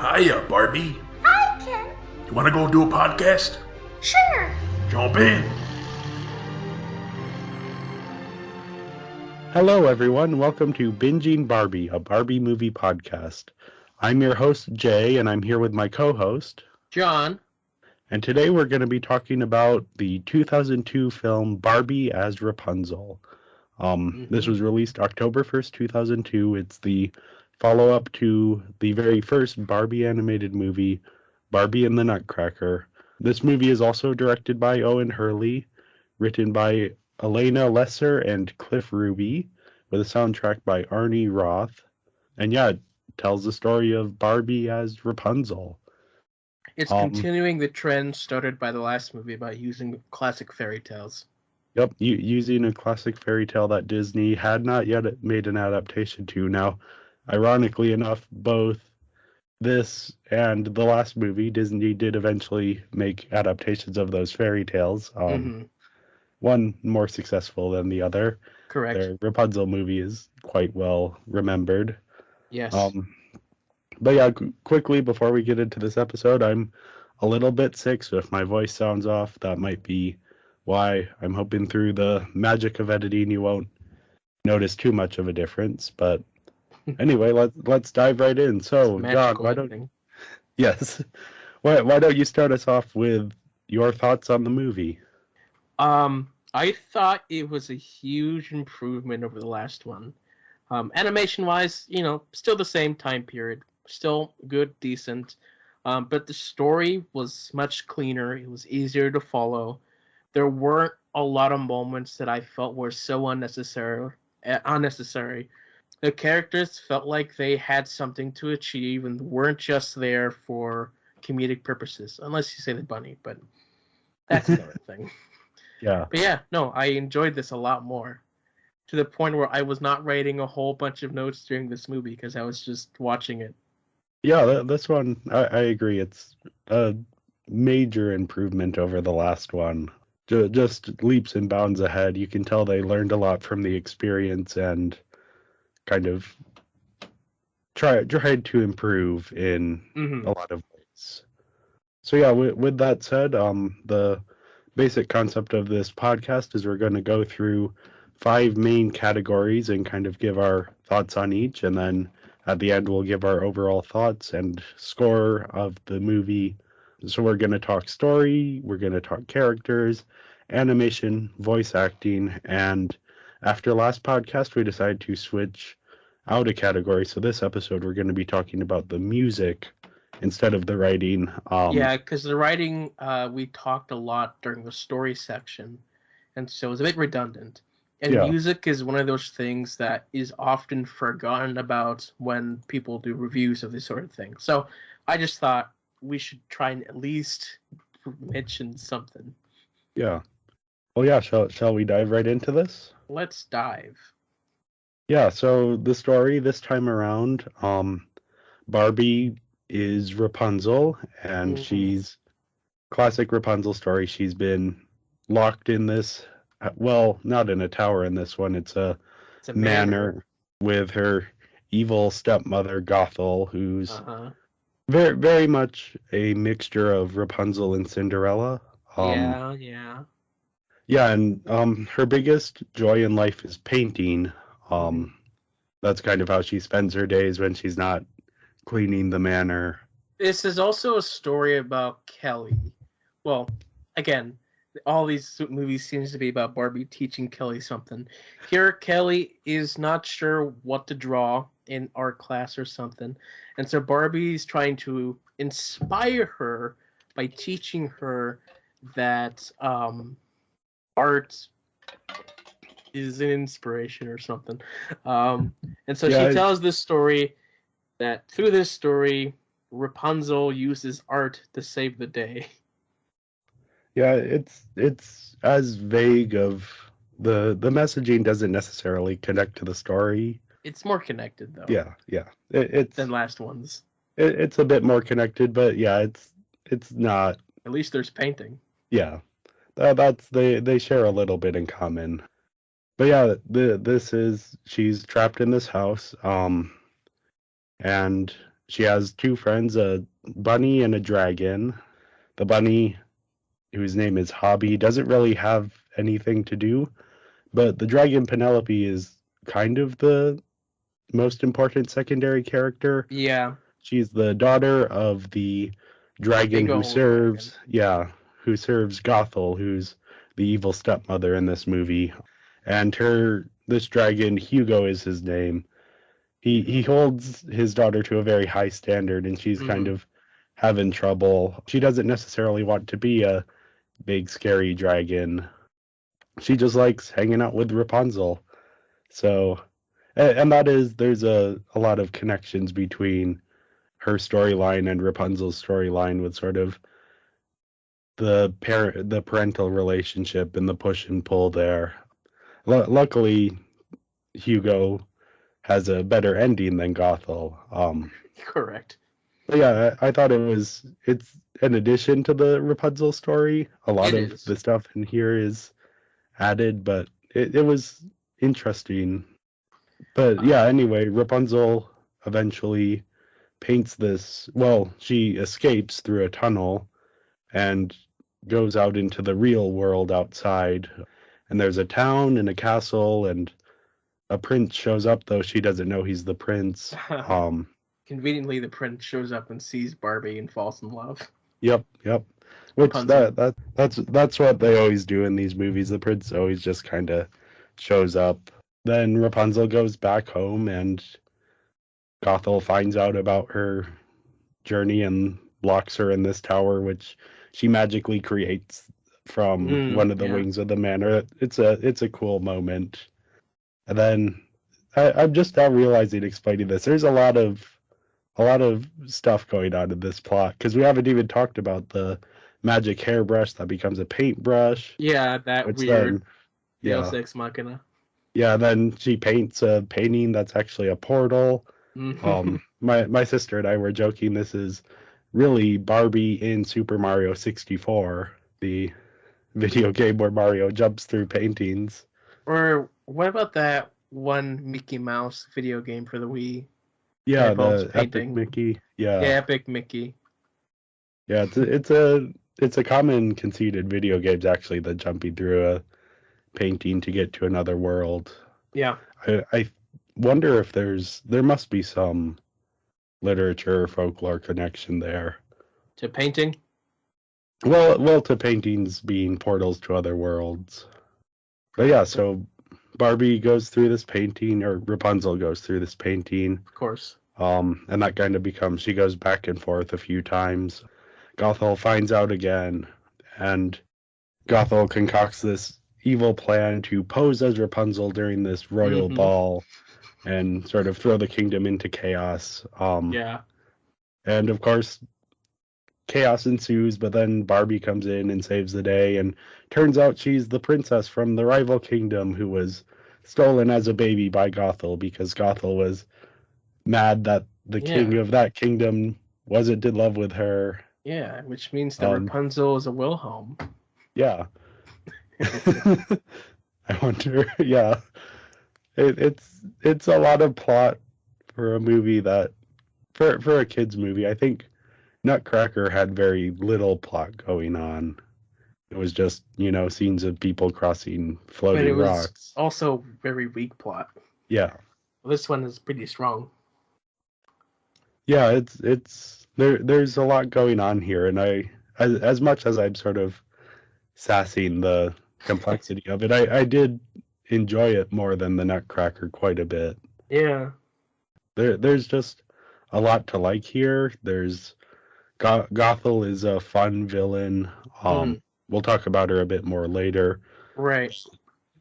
Hiya, Barbie. Hi, Ken. You want to go do a podcast? Sure. Jump in. Hello, everyone. Welcome to Binging Barbie, a Barbie movie podcast. I'm your host, Jay, and I'm here with my co-host, John. And today we're going to be talking about the 2002 film Barbie as Rapunzel. This was released October 1st, 2002. It's the follow-up to the very first Barbie animated movie, Barbie and the Nutcracker. This movie is also directed by Owen Hurley, written by Elena Lesser and Cliff Ruby, with a soundtrack by Arnie Roth. And yeah, it tells the story of Barbie as Rapunzel. It's continuing the trend started by the last movie by using classic fairy tales. Yep, using a classic fairy tale that Disney had not yet made an adaptation to. Now, ironically enough, both this and the last movie, Disney did eventually make adaptations of those fairy tales. One more successful than the other. Correct. Their Rapunzel movie is quite well remembered. Yes. But yeah, quickly before we get into this episode, I'm a little bit sick, so if my voice sounds off, that might be why. I'm hoping through the magic of editing you won't notice too much of a difference. But anyway, let's dive right in. So, John, why don't you start us off with your thoughts on the movie? I thought it was a huge improvement over the last one. Animation-wise, still the same time period. Still good, decent. But the story was much cleaner. It was easier to follow. There weren't a lot of moments that I felt were so unnecessary. The characters felt like they had something to achieve and weren't just there for comedic purposes. Unless you say the bunny, but that's another thing. Yeah. But yeah, no, I enjoyed this a lot more. To the point where I was not writing a whole bunch of notes during this movie because I was just watching it. Yeah, this one, I agree. It's a major improvement over the last one. Just leaps and bounds ahead. You can tell they learned a lot from the experience and kind of tried to improve in a lot of ways. So yeah, with that said, the basic concept of this podcast is we're going to go through 5 main categories and kind of give our thoughts on each, and then at the end we'll give our overall thoughts and score of the movie. So we're going to talk story, we're going to talk characters, animation, voice acting, and after last podcast we decided to switch out a category. So this episode we're going to be talking about the music instead of the writing. Yeah, because the writing, we talked a lot during the story section, and so it was a bit redundant. And music is one of those things that is often forgotten about when people do reviews of this sort of thing. So I just thought we should try and at least mention something. Yeah. Well, yeah, shall we dive right into this? Let's dive. Yeah, so the story this time around, Barbie is Rapunzel, and she's classic Rapunzel story. She's been locked in this, well, not in a tower in this one. It's a manor with her evil stepmother Gothel, who's very, very much a mixture of Rapunzel and Cinderella. Yeah, and her biggest joy in life is painting. That's kind of how she spends her days when she's not cleaning the manor. This is also a story about Kelly. Well, again, all these movies seems to be about Barbie teaching Kelly something. Here, Kelly is not sure what to draw in art class or something, and so Barbie's trying to inspire her by teaching her that art is an inspiration or something. And so she tells this story that through this story, Rapunzel uses art to save the day. Yeah, it's as vague of the messaging doesn't necessarily connect to the story. It's more connected though. Yeah. It's than last ones. It's a bit more connected, but yeah, it's not. At least there's painting. Yeah, that's they share a little bit in common. But yeah, she's trapped in this house, and she has two friends, a bunny and a dragon. The bunny, whose name is Hobby, doesn't really have anything to do, but the dragon Penelope is kind of the most important secondary character. Yeah. She's the daughter of the dragon Big who old serves, who serves Gothel, who's the evil stepmother in this movie. And this dragon, Hugo is his name. He holds his daughter to a very high standard, and she's kind of having trouble. She doesn't necessarily want to be a big scary dragon. She just likes hanging out with Rapunzel. So, and there's a lot of connections between her storyline and Rapunzel's storyline with sort of the parental relationship and the push and pull there. Luckily, Hugo has a better ending than Gothel. Correct. But yeah, I thought it's an addition to the Rapunzel story. A lot of the stuff in here is added, but it was interesting. But yeah, anyway, Rapunzel eventually paints this. Well, she escapes through a tunnel and goes out into the real world outside. And there's a town and a castle, and a prince shows up, though she doesn't know he's the prince. Conveniently, the prince shows up and sees Barbie and falls in love. Yep. Which that's what they always do in these movies. The prince always just kind of shows up. Then Rapunzel goes back home, and Gothel finds out about her journey and locks her in this tower, which she magically creates from one of the wings of the manor. It's a cool moment. And then I'm just now realizing, explaining this, there's a lot of stuff going on in this plot, because we haven't even talked about the magic hairbrush that becomes a paintbrush. Yeah, that weird Deus Ex Machina. Yeah, then she paints a painting that's actually a portal. My sister and I were joking, this is really Barbie in Super Mario 64, the video game where Mario jumps through paintings. Or what about that one Mickey Mouse video game for the Wii? Yeah, the Epic Mickey. Yeah, Epic Mickey. Yeah, it's a common conceited video games, actually, the jumping through a painting to get to another world. Yeah. I wonder if there must be some literature or folklore connection there. To painting? Well, to paintings being portals to other worlds. But yeah, so Barbie goes through this painting, or Rapunzel goes through this painting. Of course. And that kind of becomes, she goes back and forth a few times. Gothel finds out again, and Gothel concocts this evil plan to pose as Rapunzel during this royal ball and sort of throw the kingdom into chaos. And of course, chaos ensues, but then Barbie comes in and saves the day, and turns out she's the princess from the rival kingdom who was stolen as a baby by Gothel, because Gothel was mad that the king of that kingdom wasn't in love with her. Yeah, which means that Rapunzel is a Wilhelm. Yeah. I wonder, yeah. It's a lot of plot for a movie that, for a kid's movie. I think Nutcracker had very little plot going on. It was just, scenes of people crossing floating rocks. But it was also very weak plot. Yeah. Well, this one is pretty strong. Yeah, there's a lot going on here, and as much as I'm sort of sassing the complexity of it, I did enjoy it more than the Nutcracker quite a bit. Yeah. There's just a lot to like here. There's Gothel is a fun villain. We'll talk about her a bit more later. Right.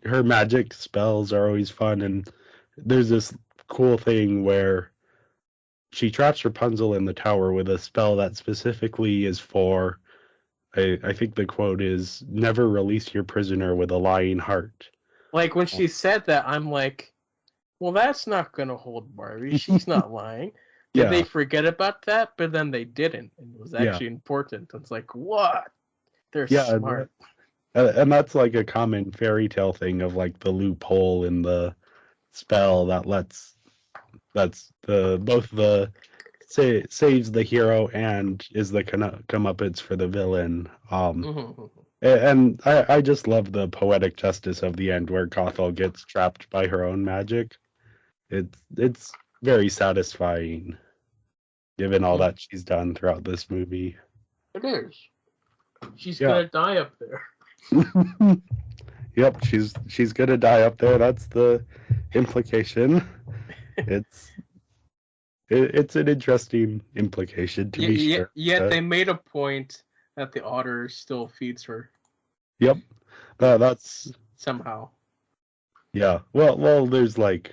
Her magic spells are always fun, and there's this cool thing where she traps Rapunzel in the tower with a spell that specifically is for, I think the quote is, "Never release your prisoner with a lying heart." Like, when she said that, I'm like, well, that's not going to hold Barbie. She's not lying. Did they forget about that? But then they didn't. And it was actually important. It's like, what? They're smart. And that's like a common fairy tale thing of like the loophole in the spell that lets both the saves the hero and is the comeuppance for the villain. Mhm. And I just love the poetic justice of the end where Gothel gets trapped by her own magic. It's very satisfying, given all that she's done throughout this movie. It is. She's Yeah. gonna die up there. Yep, she's gonna die up there. That's the implication. It's it's an interesting implication to be sure. Yet they made a point that the otter still feeds her. Yep, that's somehow. yeah. Well, there's like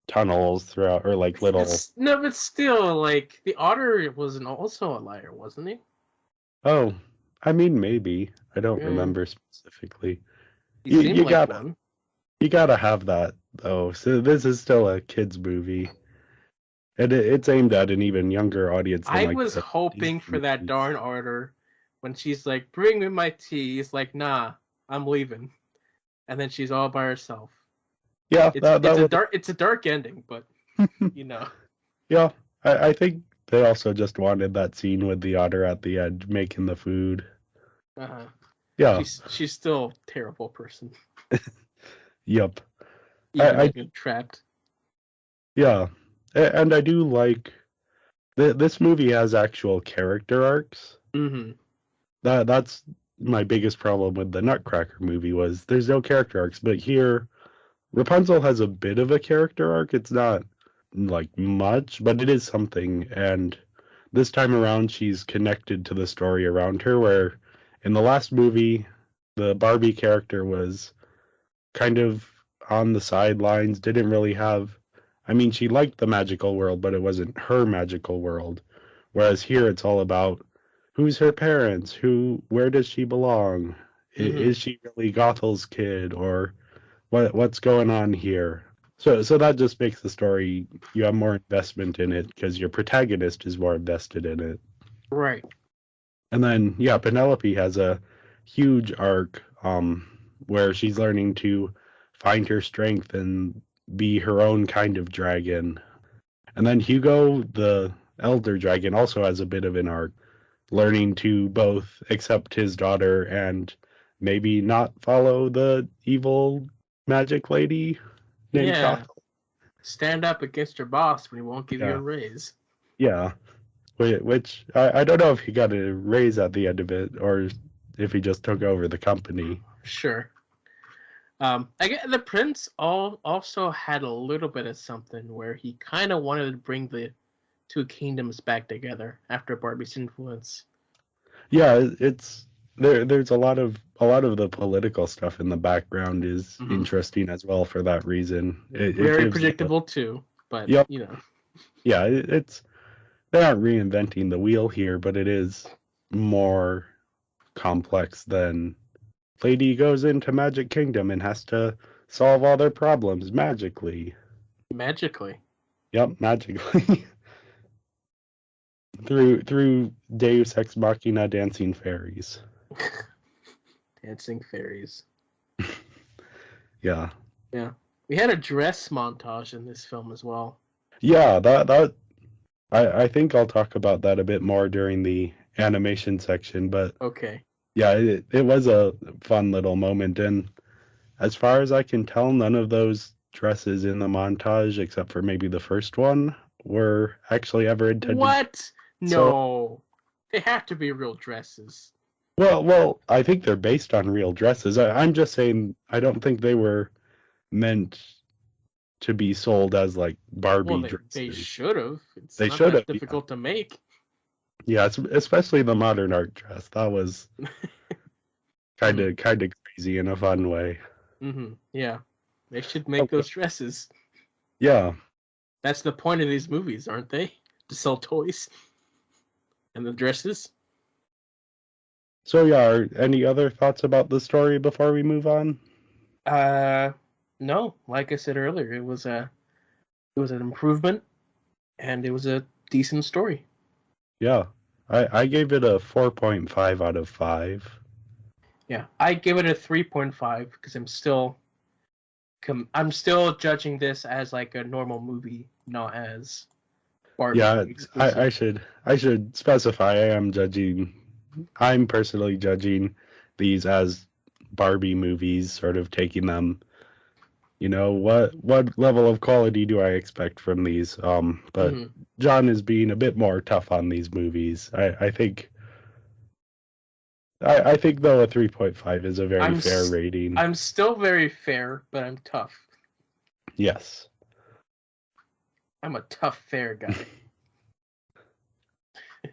tunnels throughout, or like little. No, but still, like the otter wasn't also a liar, wasn't he? Oh, I mean maybe. I don't remember specifically. He seemed You like gotta one. you gotta have that though. So this is still a kids movie, and it's aimed at an even younger audience than I like was the hoping Disney for that movies. darn otter when she's like, "Bring me my tea." He's like, "Nah, I'm leaving," and then she's all by herself. Yeah, that would. It's a dark ending, but you know. Yeah, I think they also just wanted that scene with the otter at the end making the food. Uh-huh. Yeah. She's still a terrible person. Yep. Even I getting trapped. yeah, and I do like this movie has actual character arcs. Mm-hmm. That's my biggest problem with the Nutcracker movie was there's no character arcs, but here Rapunzel has a bit of a character arc. It's not like much, but it is something. And this time around, she's connected to the story around her. Where in the last movie, the Barbie character was kind of on the sidelines, didn't really have. I mean, she liked the magical world, but it wasn't her magical world. Whereas here, it's all about who's her parents, where does she belong? Mm-hmm. Is she really Gothel's kid, or what's going on here? So that just makes the story you have more investment in it because your protagonist is more invested in it. Right. And then yeah, Penelope has a huge arc where she's learning to find her strength and be her own kind of dragon. And then Hugo, the elder dragon, also has a bit of an arc, learning to both accept his daughter and maybe not follow the evil magic lady named Yeah. Gothel. Stand up against your boss when he won't give you a Yeah, raise. yeah. Which I don't know if he got a raise at the end of it or if he just took over the company. Sure. I get the prince also had a little bit of something where he kind of wanted to bring the two kingdoms back together after Barbie's influence. Yeah, it's there's a lot of the political stuff in the background is Mm-hmm. interesting as well for that reason. It Very gives predictable too, but yep. you know. Yeah, it's they're not reinventing the wheel here, but it is more complex than Lady goes into Magic Kingdom and has to solve all their problems magically. Magically. Yep, magically. through Deus Ex Machina dancing fairies. Dancing fairies. Yeah. Yeah. We had a dress montage in this film as well. Yeah, that I think I'll talk about that a bit more during the animation section, but Okay. yeah, it was a fun little moment. And as far as I can tell, none of those dresses in the montage, except for maybe the first one, were actually ever intended. What? So, No. They have to be real dresses. well, I think they're based on real dresses. I'm just saying I don't think they were meant to be sold as like Well, Barbie they dresses. should have. It's They not should that have, yeah. difficult to make. Yeah, especially the modern art dress. That was kind of crazy in a fun way. Mm-hmm. Yeah. They should make Okay. those dresses. Yeah. That's the point of these movies, aren't they? To sell toys and the dresses. So yeah, any other thoughts about the story before we move on? No. Like I said earlier, it was an improvement, and it was a decent story. Yeah. I gave it a 4.5 out of 5. Yeah, I give it a 3.5 because I'm still judging this as like a normal movie, not as Barbie Yeah, exclusive. I should specify I'm personally judging these as Barbie movies, sort of taking them, what level of quality do I expect from these? But Mhm. John is being a bit more tough on these movies. I think though a 3.5 is a very fair rating. I'm still very fair, but I'm tough. Yes. I'm a tough fair guy.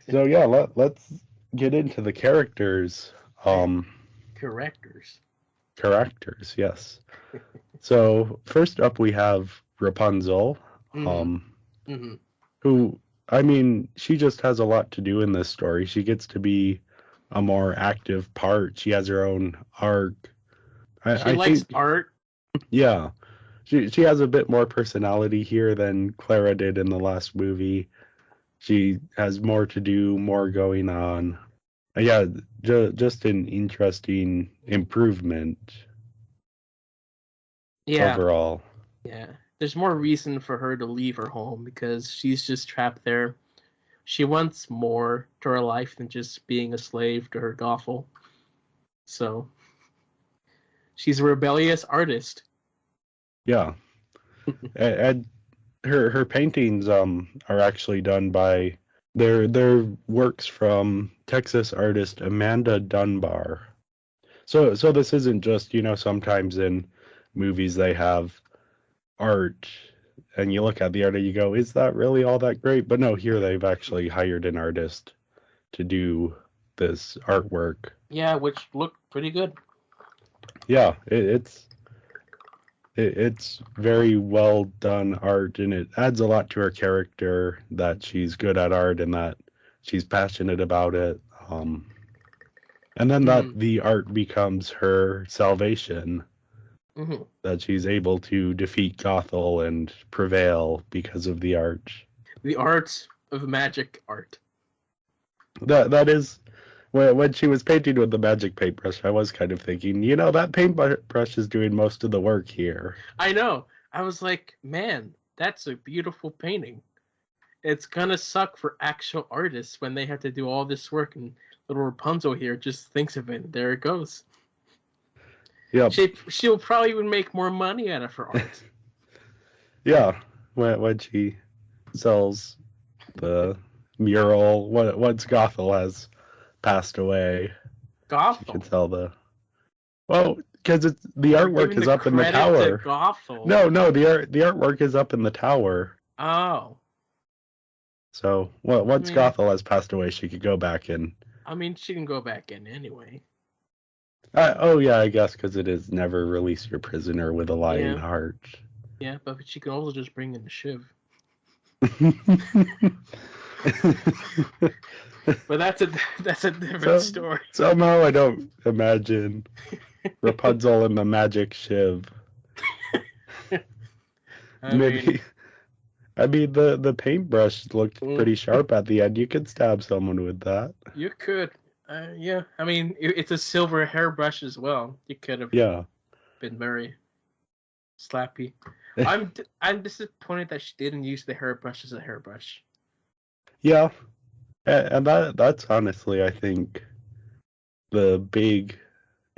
So yeah, let's get into the characters. Characters. Characters, yes. So first up we have Rapunzel, Mm-hmm. um, Mm-hmm. who, I mean, she just has a lot to do in this story. She gets to be a more active part. She has her own arc. She I likes think, art. yeah, she has a bit more personality here than Clara did in the last movie. She has more to do, more going on. Yeah, just an interesting improvement Yeah. overall. Yeah. There's more reason for her to leave her home because she's just trapped there. She wants more to her life than just being a slave to her Gothel. So she's a rebellious artist. Yeah, and her paintings are actually done by their works from Texas artist Amanda Dunbar. So this isn't just, sometimes in movies they have art and you look at the art and you go, is that really all that great? But no, here they've actually hired an artist to do this artwork. Yeah, which looked pretty good. Yeah, it's very well done art, and it adds a lot to her character that she's good at art and that she's passionate about it. And then that Mm-hmm. the art becomes her salvation, Mm-hmm. that she's able to defeat Gothel and prevail because of the art. The art of magic art. That is when she was painting with the magic paintbrush, I was kind of thinking, that paintbrush is doing most of the work here. I know. I was like, man, that's a beautiful painting. It's gonna suck for actual artists when they have to do all this work and little Rapunzel here just thinks of it. There it goes. Yep. She'll probably even make more money out of her art. Yeah. When she sells the mural, once Gothel has passed away, she can Gothel. sell because it's the You're artwork giving is the up in the credit to tower. Gothel. No, the artwork is up in the tower. Oh. So I once mean Gothel has passed away, she could go back and. she can go back in anyway. Oh yeah, I guess because it is never release your prisoner with a lying Yeah. heart. Yeah, but she can also just bring in the Shiv. But that's a different story. Somehow I don't imagine Rapunzel and the magic shiv. I mean, Maybe the paintbrush looked mm, pretty sharp at the end. You could stab someone with that. you could. Yeah, I mean, it's a silver hairbrush as well. You could have Yeah. been very slappy. I'm disappointed that she didn't use the hairbrush as a hairbrush. Yeah. And that's honestly, I think, the big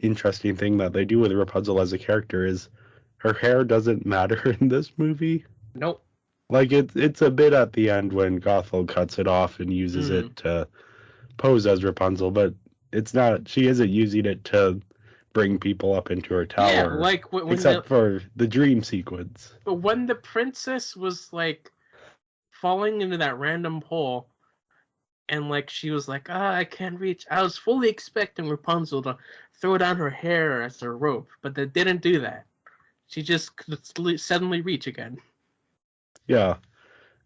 interesting thing that they do with Rapunzel as a character is her hair doesn't matter in this movie. Nope. Like it's a bit at the end when Gothel cuts it off and uses Mm. it to pose as Rapunzel, but it's not. She isn't using it to bring people up into her Yeah, tower, like except for the dream sequence. when the princess was like falling into that random hole, and like she was like, I can't reach. I was fully expecting Rapunzel to throw down her hair as a rope, but they didn't do that. She just could suddenly reach again. Yeah,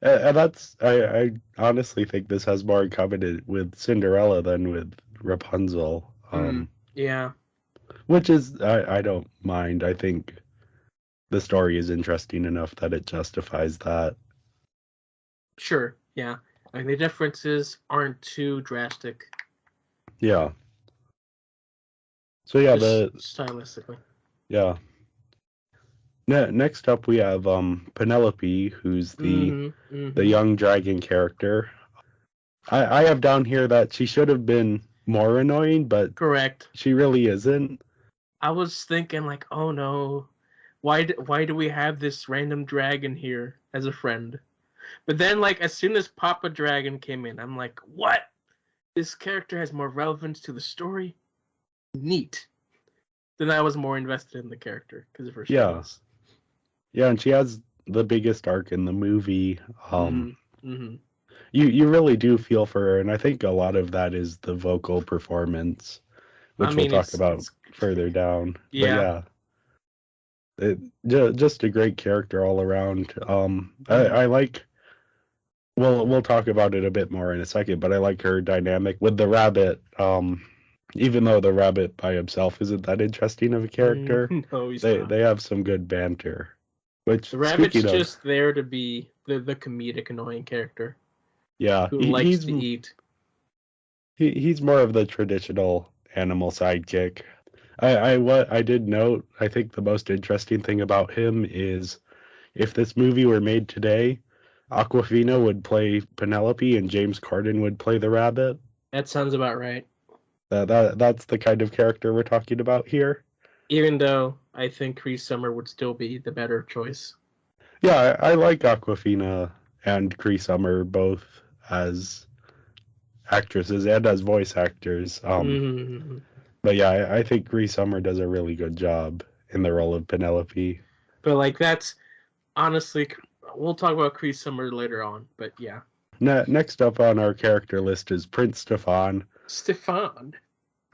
and that's I honestly think this has more in common with Cinderella than with Rapunzel. Yeah. Which is I don't mind. I think the story is interesting enough that it justifies that. Sure. Yeah. Like the differences aren't too drastic. Yeah. So yeah, Just stylistically. yeah. Next up, we have Penelope, who's the young dragon character. I have down here that she should have been more annoying, but Correct. she really isn't. I was thinking like, oh no, why do we have this random dragon here as a friend? But then like as soon as Papa Dragon came in, I'm like, what? This character has more relevance to the story. Neat. Then I was more invested in the character because of her shyness. Yeah, and she has the biggest arc in the movie. Mm-hmm. You really do feel for her, and I think a lot of that is the vocal performance, which we'll talk about further down. Yeah. But yeah, just a great character all around. I like. We'll talk about it a bit more in a second, but I like her dynamic with the rabbit. Even though the rabbit by himself isn't that interesting of a character, No, he's not. They have some good banter. Which the rabbit's just there to be the comedic annoying character. Yeah, who likes to eat. He's more of the traditional animal sidekick. I did note, I think the most interesting thing about him is if this movie were made today, Aquafina would play Penelope and James Corden would play the rabbit. That sounds about right. That's the kind of character we're talking about here. Even though I think Cree Summer would still be the better choice. Yeah, I like Aquafina and Cree Summer both as actresses and as voice actors. But yeah, I think Cree Summer does a really good job in the role of Penelope. But like that's honestly, we'll talk about Cree Summer later on. But yeah. Next up on our character list is Prince Stefan. Stefan.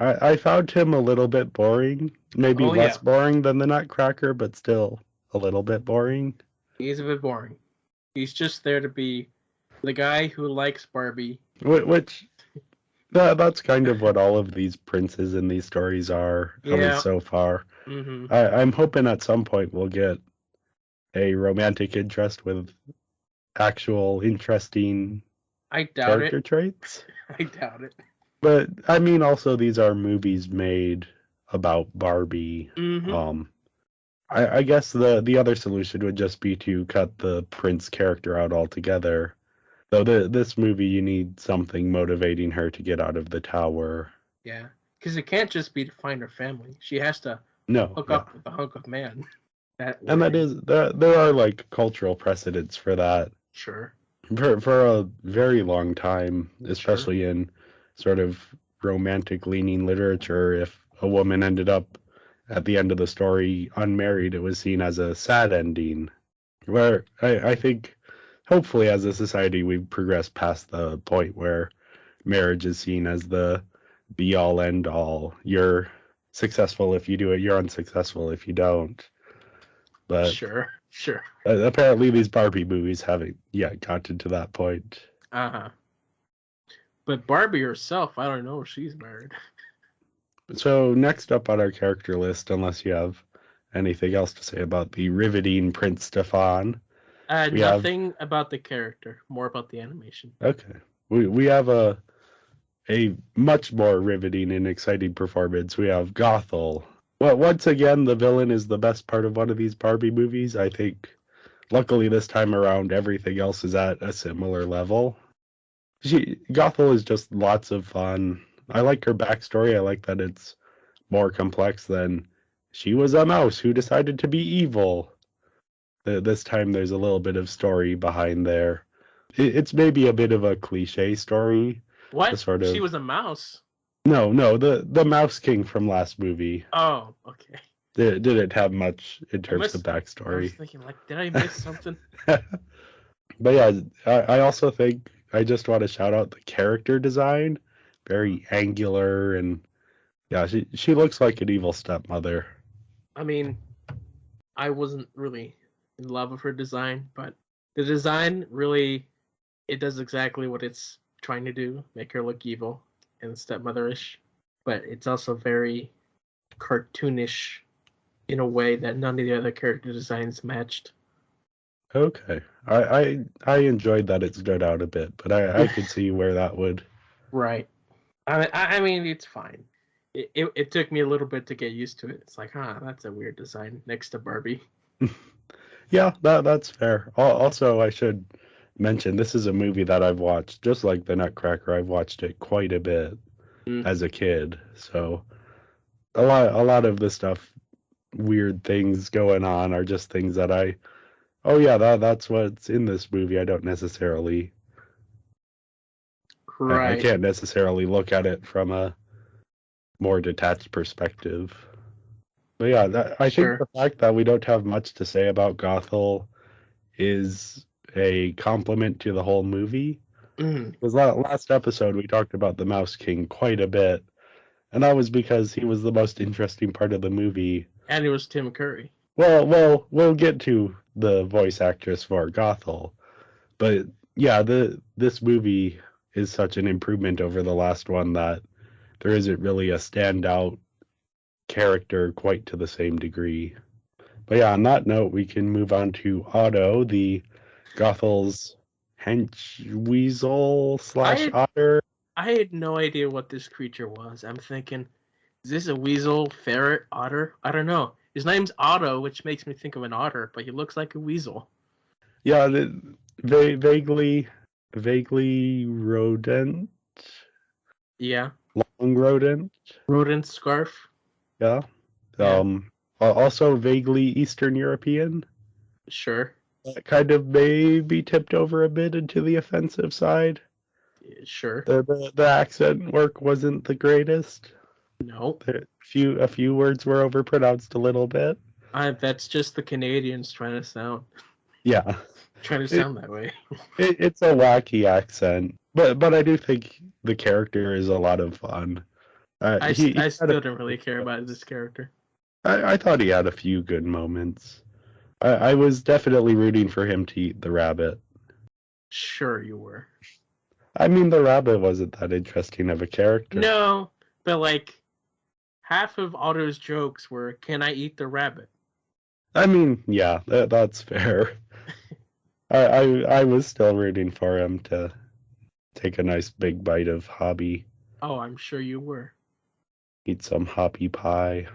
I found him a little bit boring. Maybe less boring than the Nutcracker, but still a little bit boring. He's a bit boring. He's just there to be the guy who likes Barbie. Which that's kind of what all of these princes in these stories are, at least so far. Mm-hmm. I'm hoping at some point we'll get a romantic interest with actual interesting character traits. I doubt it. But I mean, also these are movies made about Barbie. Mm-hmm. I guess the other solution would just be to cut the prince character out altogether. Though this movie, you need something motivating her to get out of the tower. Yeah, because it can't just be to find her family. She has to hook up with the hunk of man. And there are like cultural precedents for that. Sure. For a very long time, especially in sort of romantic leaning literature, if a woman ended up at the end of the story unmarried, it was seen as a sad ending. Where I think hopefully as a society we've progressed past the point where marriage is seen as the be all end all. You're successful if you do it, you're unsuccessful if you don't. But sure. Apparently these Barbie movies haven't yet gotten to that point. But Barbie herself, I don't know if she's married. So next up on our character list, unless you have anything else to say about the riveting Prince Stefan. Nothing about the character, more about the animation. Okay. We have a much more riveting and exciting performance. We have Gothel. Well, once again, the villain is the best part of one of these Barbie movies. I think, luckily this time around, everything else is at a similar level. Gothel is just lots of fun. I like her backstory. I like that it's more complex than she was a mouse who decided to be evil. This time there's a little bit of story behind there. It's maybe a bit of a cliche story. What? She was a mouse? No, the Mouse King from last movie. Oh, okay. Didn't have much in terms of backstory. I was thinking, like, did I miss something? But yeah, I also think I just want to shout out the character design. Very angular, and yeah, she looks like an evil stepmother. I mean, I wasn't really in love with her design, but the design really, it does exactly what it's trying to do, make her look evil and stepmotherish, but it's also very cartoonish in a way that none of the other character designs matched. Okay, I enjoyed that it stood out a bit, but I could see where that would. Right. I mean, it's fine. It took me a little bit to get used to it. It's like, that's a weird design next to Barbie. Yeah, that's fair. Also, I should mention this is a movie that I've watched, just like The Nutcracker. I've watched it quite a bit Mm. as a kid, so a lot of the stuff, weird things going on, are just things that oh yeah, that's what's in this movie. I don't necessarily, I Right. can't necessarily look at it from a more detached perspective. But yeah, I think Sure. the fact that we don't have much to say about Gothel is a compliment to the whole movie. Mm. Because last episode we talked about the Mouse King quite a bit, and that was because he was the most interesting part of the movie. And it was Tim Curry. Well, we'll get to the voice actress for Gothel, but yeah, this movie is such an improvement over the last one that there isn't really a standout character quite to the same degree. But yeah, on that note, we can move on to Otto, the Gothel's Henchweasel I slash had otter. I had no idea what this creature was. I'm thinking, is this a weasel, ferret, otter? I don't know. His name's Otto, which makes me think of an otter, but he looks like a weasel. Yeah, vaguely rodent, Yeah. long rodent. Rodent scarf. Yeah. Yeah. Also vaguely Eastern European. Sure. Kind of maybe tipped over a bit into the offensive side. Yeah, sure. The accent work wasn't the greatest. No. A few words were overpronounced a little bit. That's just the Canadians Yeah, trying to it, sound that way. it's a wacky accent, but I do think the character is a lot of fun. He I had a still don't really few care good about this moments. character. I thought he had a few good moments. I was definitely rooting for him to eat the rabbit. Sure you were. I mean, the rabbit wasn't that interesting of a character. No, but like half of Otto's jokes were, "Can I eat the rabbit?" I mean, yeah, that's fair. I was still rooting for him to take a nice big bite of hobby, Oh, I'm sure you were. eat some hoppy pie.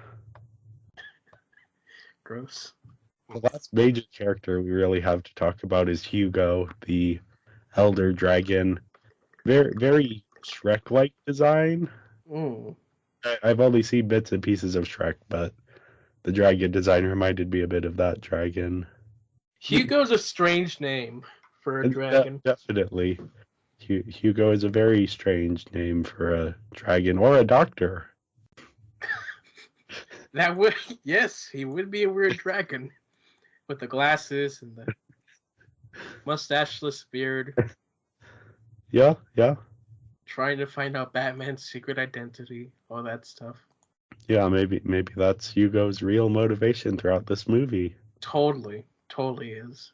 Gross. The last major character we really have to talk about is Hugo, the elder dragon. Very Shrek-like design. Mm. I've only seen bits and pieces of Shrek, but the dragon design reminded me a bit of that dragon. Hugo's a strange name for a dragon. Definitely, Hugo is a very strange name for a dragon or a doctor. That would, yes, he would be a weird dragon with the glasses and the mustacheless beard, Yeah, yeah, trying to find out Batman's secret identity, all that stuff. yeah. Maybe that's Hugo's real motivation throughout this movie. Totally is.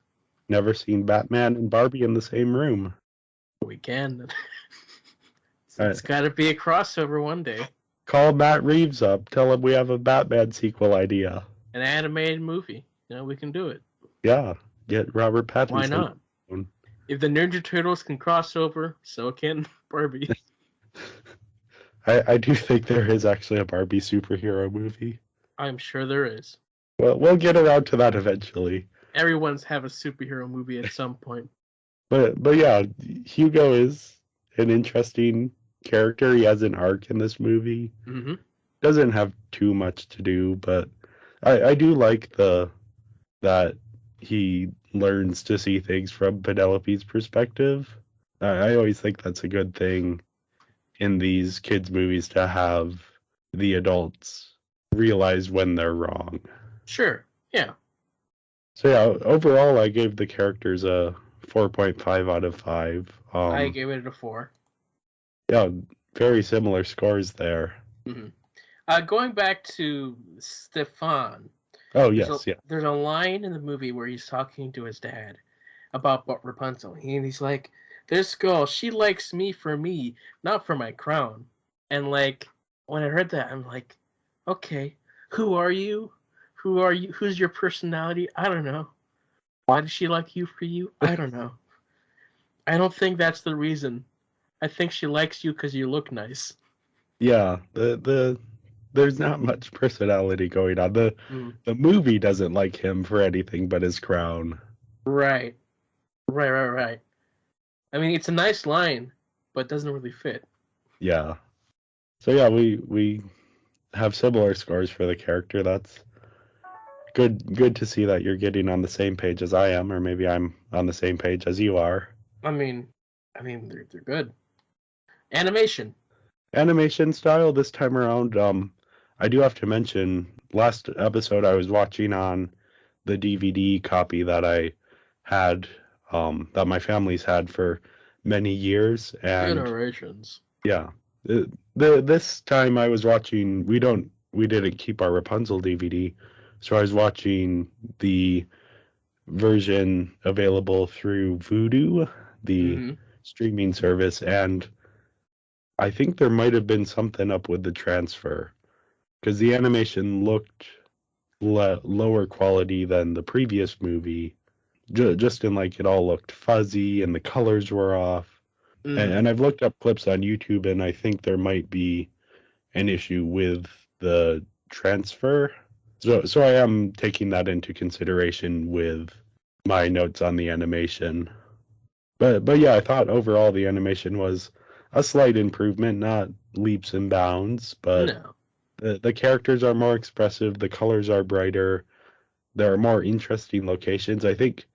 Never seen Batman and Barbie in the same room. We can. Uh, It's got to be a crossover one day. Call Matt Reeves up. Tell him we have a Batman sequel idea. An animated movie. We can do it. Yeah, get Robert Why Pattinson. not? If the Ninja Turtles can cross over, so can Barbie. I do think there is actually a Barbie superhero movie. I'm sure there is. Well, we'll get around to that eventually. Everyone's have a superhero movie at some point. But yeah, Hugo is an interesting character. He has an arc in this movie. Mm-hmm. Doesn't have too much to do, but I do like that he learns to see things from Penelope's perspective. I always think that's a good thing in these kids' movies, to have the adults realize when they're wrong. Sure. Yeah. So yeah, overall, I gave the characters a 4.5 out of 5. I gave it a 4. Yeah, very similar scores there. Mm-hmm. Going back to Stefan. Oh yes, yeah. There's a line in the movie where he's talking to his dad about Rapunzel. He's like, "This girl, she likes me for me, not for my crown." And like, when I heard that, I'm like, okay, who are you? Who are you? Who's your personality? I don't know. Why does she like you for you? I don't know. I don't think that's the reason. I think she likes you because you look nice. Yeah, the there's not much personality going on. Mm. The movie doesn't like him for anything but his crown. Right. Right. I mean, it's a nice line, but doesn't really fit. Yeah. So yeah, we have similar scores for the character. That's good to see that you're getting on the same page as I am, or maybe I'm on the same page as you are. I mean, they're good. Animation. Animation style this time around, I do have to mention last episode I was watching on the DVD copy that I had, that my family's had for many years, and Generations. yeah, this time I was watching. We didn't keep our Rapunzel DVD, so I was watching the version available through Vudu, the Mm-hmm. streaming service, and I think there might have been something up with the transfer because the animation looked lower quality than the previous movie. Just in like it all looked fuzzy and the colors were off. Mm-hmm. And I've looked up clips on YouTube, and I think there might be an issue with the transfer. So I am taking that into consideration with my notes on the animation. But yeah, I thought overall the animation was a slight improvement, not leaps and bounds, but No. the characters are more expressive, the colors are brighter, there are more interesting locations. I think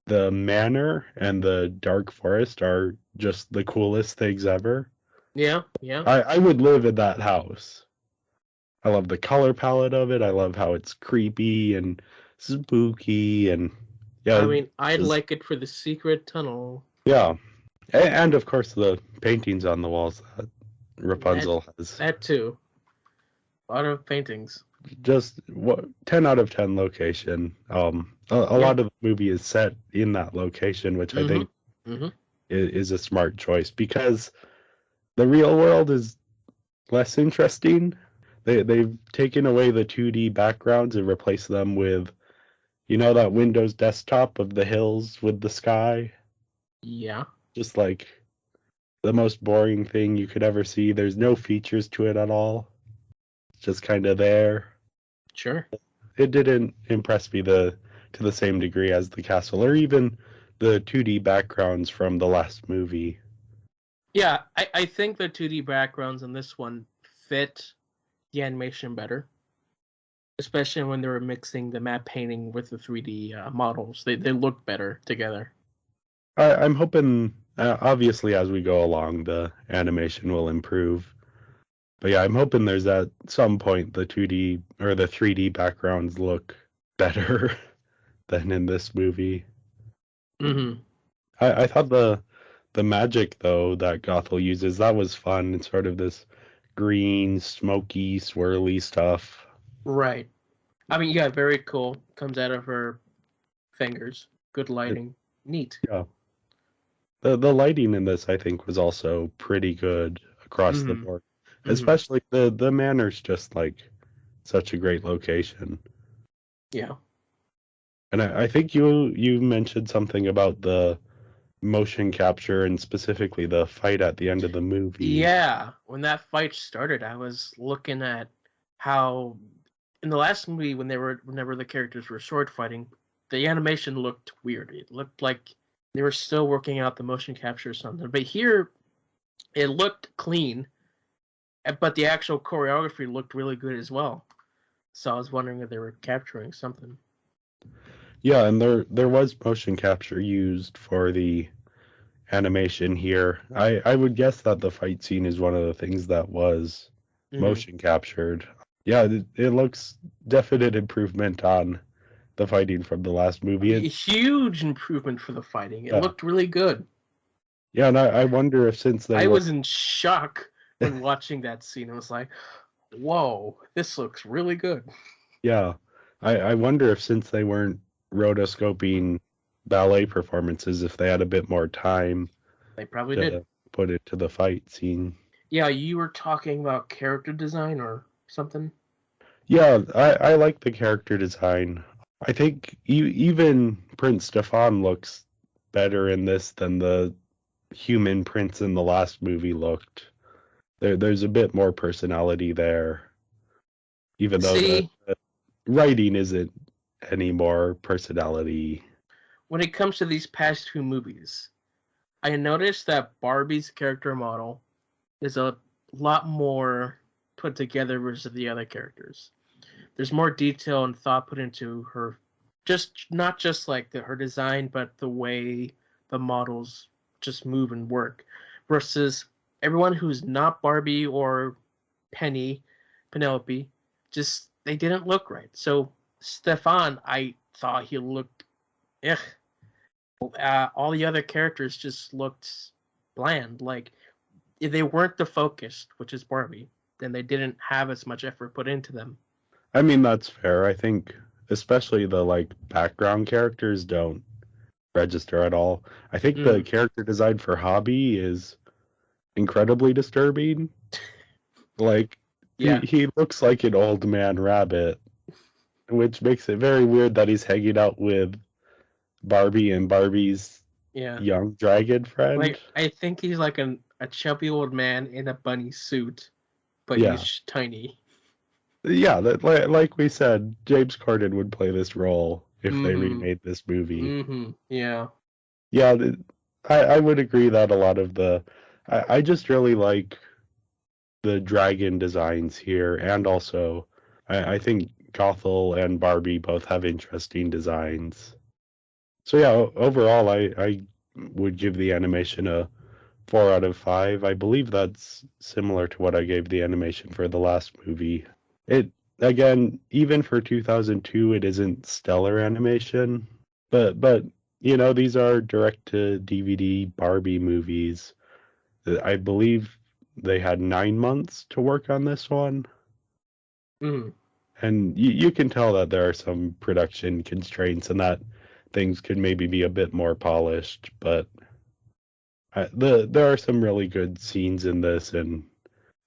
the manor and the dark forest are just the coolest things ever. Yeah. I would live in that house. I love the color palette of it. I love how it's creepy and spooky and I yeah, mean, I'd just like it for the secret tunnel. yeah. And of course the paintings on the walls that That Rapunzel has. that too. A lot of paintings. Just what 10 out of 10 location. A Yeah. lot of the movie is set in that location, which I Mm-hmm. think Mm-hmm. is a smart choice because the real world is less interesting. They've taken away the 2D backgrounds and replaced them with, you know, that Windows desktop of the hills with the sky. Yeah. Just like the most boring thing you could ever see. There's no features to it at all. It's just kind of there. Sure. It didn't impress me to the same degree as the castle or even the 2D backgrounds from the last movie. Yeah, I think the 2D backgrounds in this one fit the animation better, especially when they were mixing the map painting with the 3D models. They look better together. I'm hoping, obviously, as we go along, the animation will improve. But yeah, I'm hoping there's at some point the 2D or the 3D backgrounds look better than in this movie. Mm-hmm. I thought the magic though that Gothel uses, that was fun. It's sort of this green, smoky, swirly stuff. Right. I mean, yeah, very cool. Comes out of her fingers. Good It, lighting. Neat. yeah. The lighting in this I think was also pretty good across the Mm-hmm. board. Mm-hmm. Especially the manor's just like such a great location. Yeah. And I think you mentioned something about the motion capture and specifically the fight at the end of the movie. Yeah. When that fight started, I was looking at how in the last movie whenever the characters were sword fighting, the animation looked weird. It looked like they were still working out the motion capture or something. But here it looked clean, but the actual choreography looked really good as well. So I was wondering if they were capturing something. Yeah, and there was motion capture used for the animation here. I would guess that the fight scene is one of the things that was Mm-hmm. motion captured. Yeah, it looks definite improvement on the fighting from the last movie. A huge improvement for the fighting. It Yeah, looked really good. yeah, and I wonder if since they I were was in shock when watching that scene. I was like, "Whoa, this looks really good." yeah, I wonder if since they weren't rotoscoping ballet performances, if they had a bit more time They probably did. to put it to the fight scene. Yeah, you were talking about character design or something. Yeah, I like the character design. I think even Prince Stefan looks better in this than the human prince in the last movie looked. There's a bit more personality there. even though See, the writing isn't any more personality. when it comes to these past two movies, I noticed that Barbie's character model is a lot more put together versus the other characters. There's more detail and thought put into her, just not just like her design, but the way the models just move and work. Versus everyone who's not Barbie or Penelope, just they didn't look right. So Stefan, I thought he looked, ugh. All the other characters just looked bland. Like if they weren't the focus, which is Barbie, then they didn't have as much effort put into them. I mean, that's fair. I think especially the like background characters don't register at all. I think the character design for Hobby is incredibly disturbing. Like Yeah. he looks like an old man rabbit, which makes it very weird that he's hanging out with Barbie and Barbie's Yeah. young dragon friend. Like I think he's like a chubby old man in a bunny suit, but Yeah. he's tiny. Yeah, like we said, James Corden would play this role if they remade this movie. Yeah. Yeah, I would agree that a lot of I just really like the dragon designs here, and also I think Gothel and Barbie both have interesting designs. So yeah, overall, I would give the animation a 4 out of 5. I believe that's similar to what I gave the animation for the last movie. It again, even for 2002, it isn't stellar animation, but you know, these are direct to DVD Barbie movies. I believe they had 9 months to work on this one. And you can tell that there are some production constraints and that things could maybe be a bit more polished, but there are some really good scenes in this and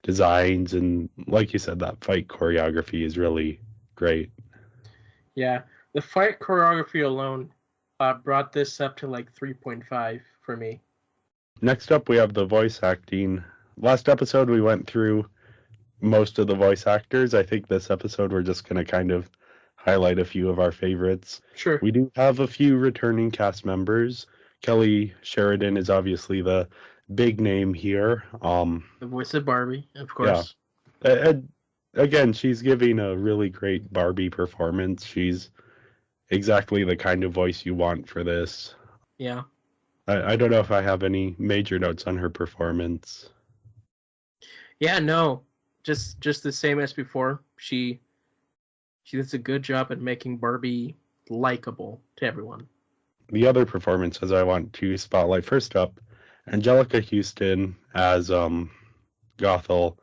designs, and like you said, that fight choreography is really great. Yeah. The fight choreography alone brought this up to like 3.5 for me. Next up, we have the voice acting. Last episode, we went through most of the voice actors. I think this episode, we're just going to kind of highlight a few of our favorites. Sure. We do have a few returning cast members. Kelly Sheridan is obviously the big name here. The voice of Barbie, of course. Yeah. Again, she's giving a really great Barbie performance. She's exactly the kind of voice you want for this. Yeah. I don't know if I have any major notes on her performance. Yeah, no. Just the same as before. She does a good job at making Barbie likable to everyone. The other performances I want to spotlight, first up, Angelica Houston as Gothel,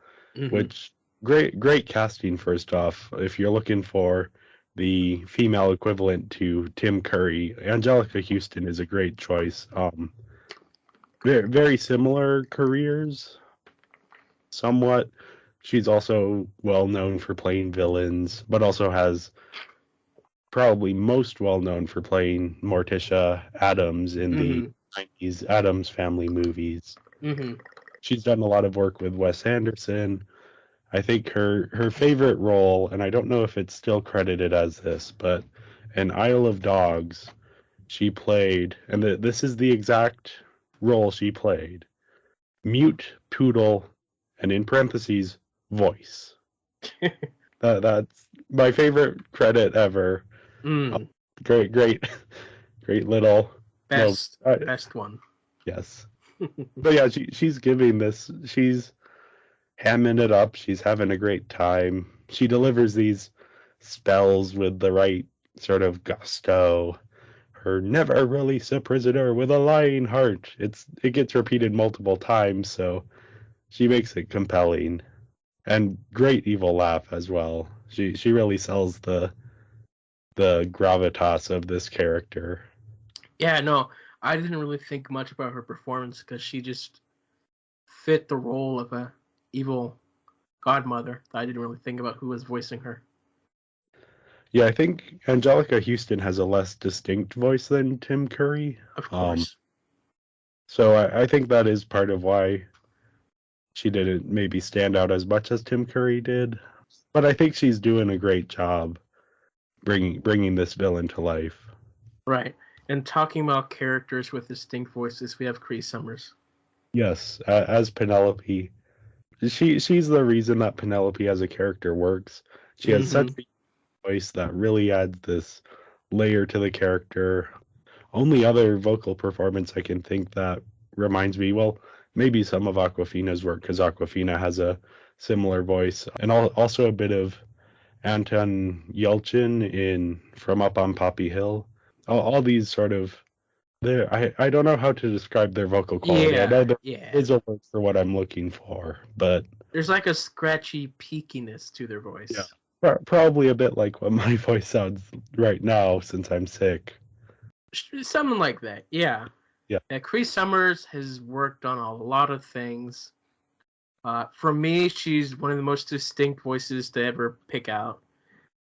which great casting. First off, if you're looking for the female equivalent to Tim Curry, Angelica Houston is a great choice. Very similar careers, somewhat. She's also well known for playing villains, but also has probably most well known for playing Morticia Addams in the 90s Addams Family movies. She's done a lot of work with Wes Anderson. I think her favorite role, and I don't know if it's still credited as this, but in Isle of Dogs, she played, and this is the exact role she played, mute poodle, and in parentheses, voice. That's my favorite credit ever. Great little best one. Yes. But yeah, she's giving this. She's hamming it up. She's having a great time. She delivers these spells with the right sort of gusto. Her never release a prisoner with a lying heart. It gets repeated multiple times, so she makes it compelling. And great evil laugh as well. She really sells the gravitas of this character. Yeah, no, I didn't really think much about her performance because she just fit the role of a evil godmother. I didn't really think about who was voicing her. Yeah, I think Angelica Houston has a less distinct voice than Tim Curry. Of course. So I think that is part of why she didn't maybe stand out as much as Tim Curry did. But I think she's doing a great job bringing this villain to life. Right. And talking about characters with distinct voices, we have Cree Summers. Yes, as Penelope, she's the reason that Penelope as a character works. She has such a voice that really adds this layer to the character. Only other vocal performance I can think that reminds me, well, maybe some of Aquafina's work, because Aquafina has a similar voice, and also a bit of Anton Yelchin in From Up on Poppy Hill. All these sort of I don't know how to describe their vocal quality. I know there Yeah. is a word for what I'm looking for, but There's like a scratchy peakiness to their yeah, voice. probably a bit like what my voice sounds right now since I'm sick. Something like that. Yeah. Yeah. Cree Summers has worked on a lot of things. For me, she's one of the most distinct voices to ever pick out.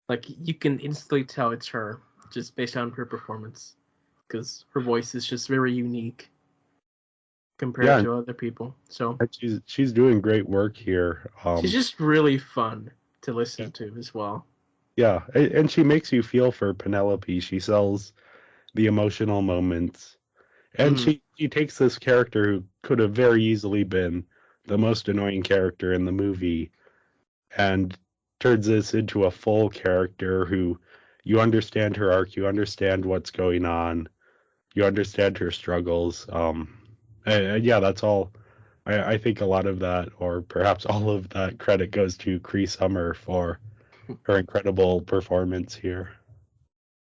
Like, you can instantly tell it's her just based on her performance, because her voice is just very unique compared Yeah, to other people. So and she's doing great work here. she's just really fun to Yeah, listen to as well. yeah, and she makes you feel for Penelope. She sells the emotional moments, and Mhm. she takes this character who could have very easily been the most annoying character in the movie and turns this into a full character who you understand her arc, you understand what's going on, you understand her struggles. And yeah, that's all. I think a lot of that, or perhaps all of that credit goes to Cree Summer for her incredible performance here.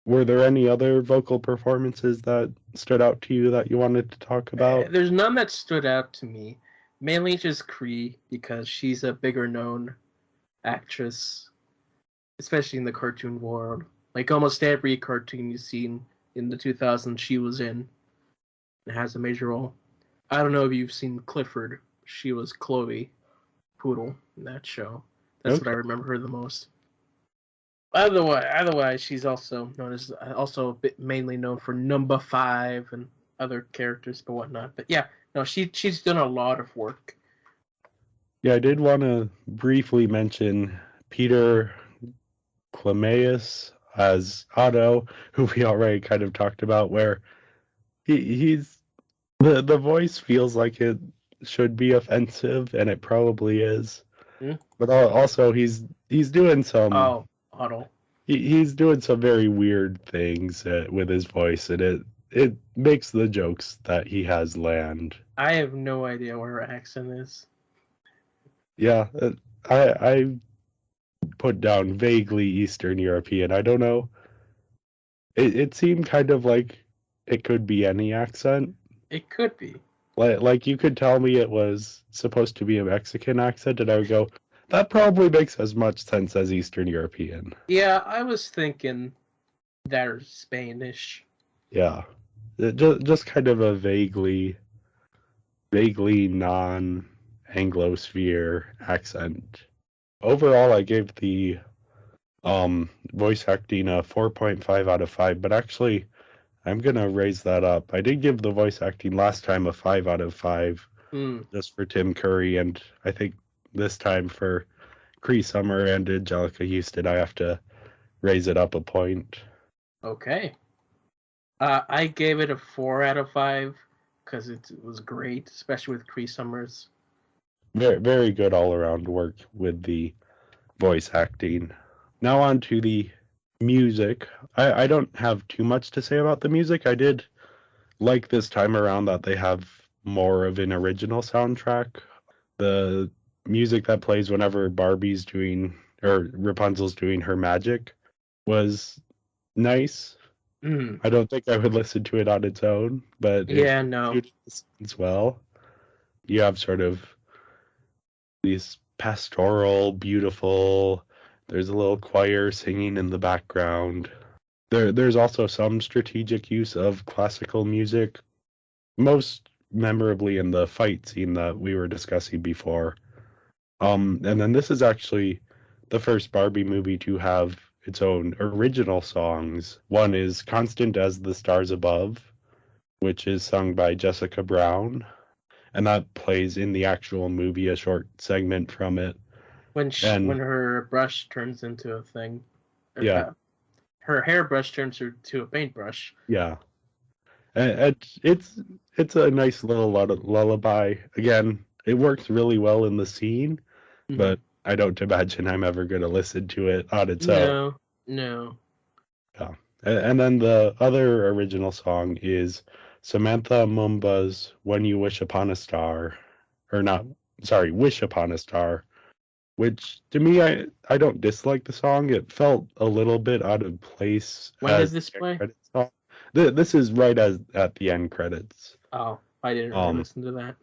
Were there any other vocal performances that stood out to you that you wanted to talk about? There's none that stood out to me. Mainly just Cree, because she's a bigger known actress, especially in the cartoon world. Like almost every cartoon you've seen in the 2000s, she was in and has a major role. I don't know if you've seen Clifford. She was Chloe Poodle in that show. That's what I Okay. remember her the most. Otherwise, she's also known as mainly known for Number Five and other characters but whatnot. But yeah, no, she's done a lot of work. Yeah, I did want to briefly mention Peter Clemaeus as Otto, who we already kind of talked about, where he's the voice feels like it should be offensive, and it probably is. Hmm? But also he's doing some Oh, Otto. he's doing some very weird things with his voice, and it makes the jokes that he has land. I have no idea where her accent is. Yeah, I put down vaguely Eastern European. I don't know. It seemed kind of like it could be any accent. It could be. Like you could tell me it was supposed to be a Mexican accent, and I would go, that probably makes as much sense as Eastern European. Yeah, I was thinking that or Spanish. Yeah, just kind of a vaguely non-Anglosphere accent. Overall, I gave the voice acting a 4.5 out of 5, but actually I'm gonna raise that up. I did give the voice acting last time a 5 out of 5 Hmm. just for Tim Curry, and I think this time for Cree Summer and Angelica Houston I have to raise it up a point. Okay. I gave it a 4 out of 5 because it was great, especially with Cree Summers. Very good all around work with the voice acting. Now on to the music. I don't have too much to say about the music. I did like this time around that they have more of an original soundtrack. The music that plays whenever Barbie's doing or Rapunzel's doing her magic was nice. Mm. I don't think I would listen to it on its own, but it Yeah, no. suits well. You have sort of these pastoral, beautiful. There's a little choir singing in the background. There's also some strategic use of classical music, most memorably in the fight scene that we were discussing before. And then this is actually the first Barbie movie to have its own original songs. One is Constant as the Stars Above, which is sung by Jessica Brown, and that plays in the actual movie, a short segment from it. And when her brush turns into a thing. yeah, Her hairbrush turns her to a paintbrush. yeah. And it's a nice little lullaby. Again, it works really well in the scene, Mm-hmm. but I don't imagine I'm ever going to listen to it on its own. No. Yeah. And then the other original song is Samantha Mumba's When You Wish Upon a Star, or not, sorry, Wish Upon a Star, which to me, I don't dislike the song. It felt a little bit out of place When did as this the play? credits song. This is right as at the end credits. Oh, I didn't really listen to that.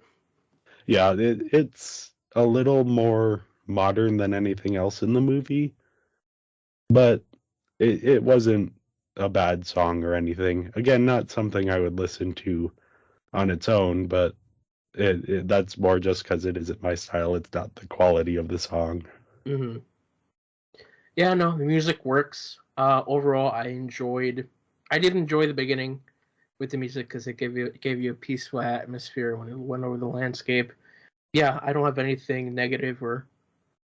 Yeah, it's a little more modern than anything else in the movie, but it wasn't a bad song or anything. Again, not something I would listen to on its own, but that's more just because it isn't my style. It's not the quality of the song. Mm-hmm. Yeah, no, the music works. Overall, I did enjoy the beginning with the music because it gave you a peaceful atmosphere when it went over the landscape. Yeah, I don't have anything negative or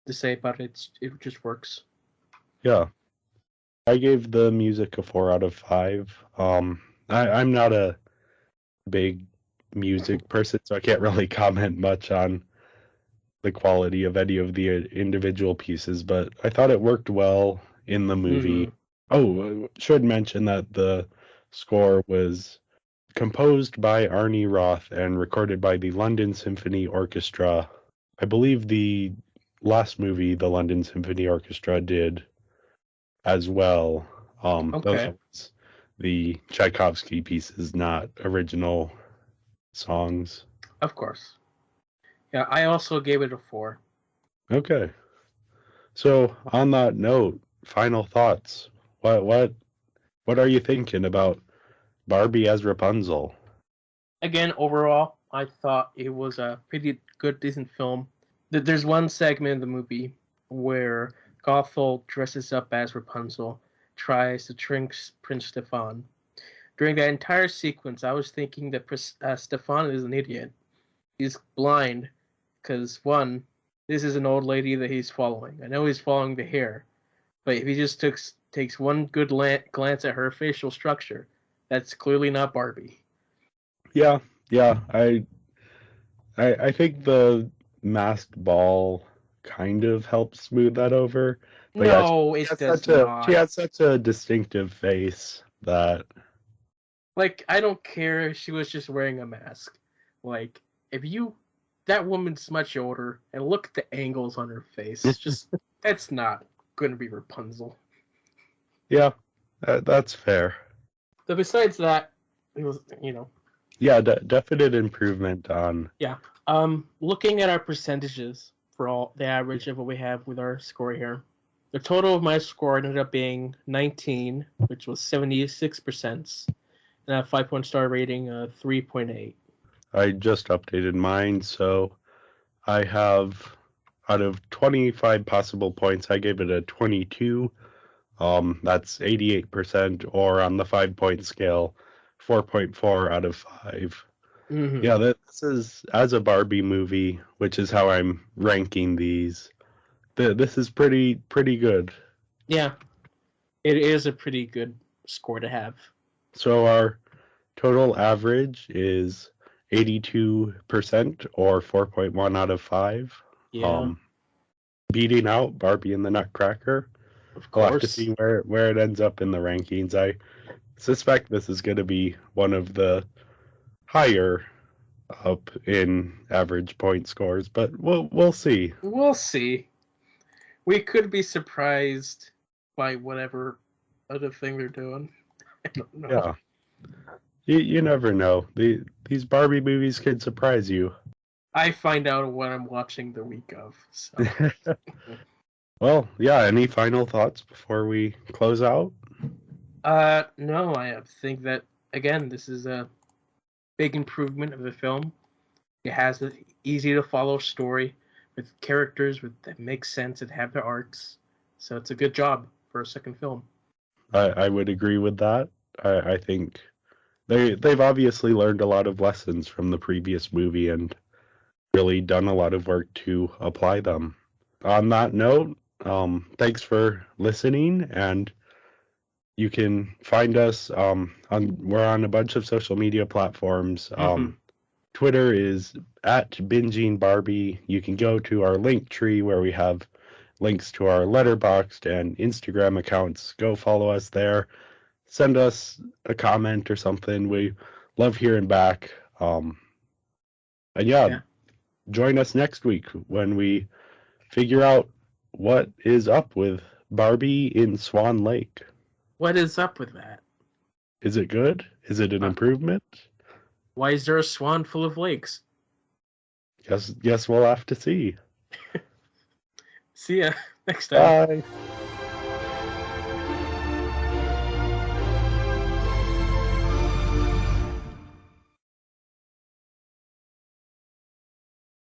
to say about it. It just works. Yeah, I gave the music a 4 out of 5. I'm not a big music person, so I can't really comment much on the quality of any of the individual pieces, but I thought it worked well in the movie. Mm-hmm. Oh, should mention that the score was composed by Arnie Roth and recorded by the London Symphony Orchestra. I believe the last movie the London Symphony Orchestra did as well. Those Okay. ones, the Tchaikovsky pieces, not original songs. Of course. Yeah, I also gave it a 4. Okay. So on that note, final thoughts. What are you thinking about Barbie as Rapunzel? Again, overall, I thought it was a pretty good, decent film. There's one segment in the movie where Gothel dresses up as Rapunzel, tries to trick Prince Stefan. During that entire sequence, I was thinking that Stefan is an idiot. He's blind because, one, this is an old lady that he's following. I know he's following the hair, but if he just takes one good glance at her facial structure, that's clearly not Barbie. Yeah, yeah. I think the masked ball kind of helps smooth that over. But yeah, No, she it has does she not. has such a distinctive face that Like, I don't care if she was just wearing a mask. Like, if you, that woman's much older, and look at the angles on her face. Just, that's not going to be Rapunzel. yeah, that's fair. But besides that, it was, Yeah, definite improvement on. yeah. Looking at our percentages for all the average of what we have with our score here, the total of my score ended up being 19, which was 76%, and a 5-point star rating of 3.8. I just updated mine, so I have out of 25 possible points, I gave it a 22. That's 88%, or on the 5 point scale, 4.4 out of 5. Mm-hmm. Yeah, this is as a Barbie movie, which is how I'm ranking these. This is pretty good. Yeah, it is a pretty good score to have. So our total average is 82% or 4.1 out of 5. Yeah, Um, beating out Barbie and the Nutcracker. of We'll have to course. see where it ends up in the rankings. I suspect this is going to be one of the higher up in average point scores, but we'll see. We'll see. We could be surprised by whatever other thing they're doing. I don't know. Yeah, you never know. These Barbie movies can surprise you. I find out what I'm watching the week of. So, Well, yeah. Any final thoughts before we close out? no, I think that again, this is a big improvement of the film. It has an easy to follow story with characters that make sense and have their arcs. So it's a good job for a second film. I would agree with that. I think they've obviously learned a lot of lessons from the previous movie and really done a lot of work to apply them. on that note, thanks for listening, and you can find us we're on a bunch of social media platforms. Twitter is at Binging Barbie. You can go to our link tree where we have links to our Letterboxd and Instagram accounts. Go follow us there. Send us a comment or something. We love hearing back. And Yeah. join us next week when we figure out what is up with Barbie in Swan Lake. What is up with that? Is it good? Is it an improvement? Why is there a swan full of lakes? Guess we'll have to see. See ya next time. Bye.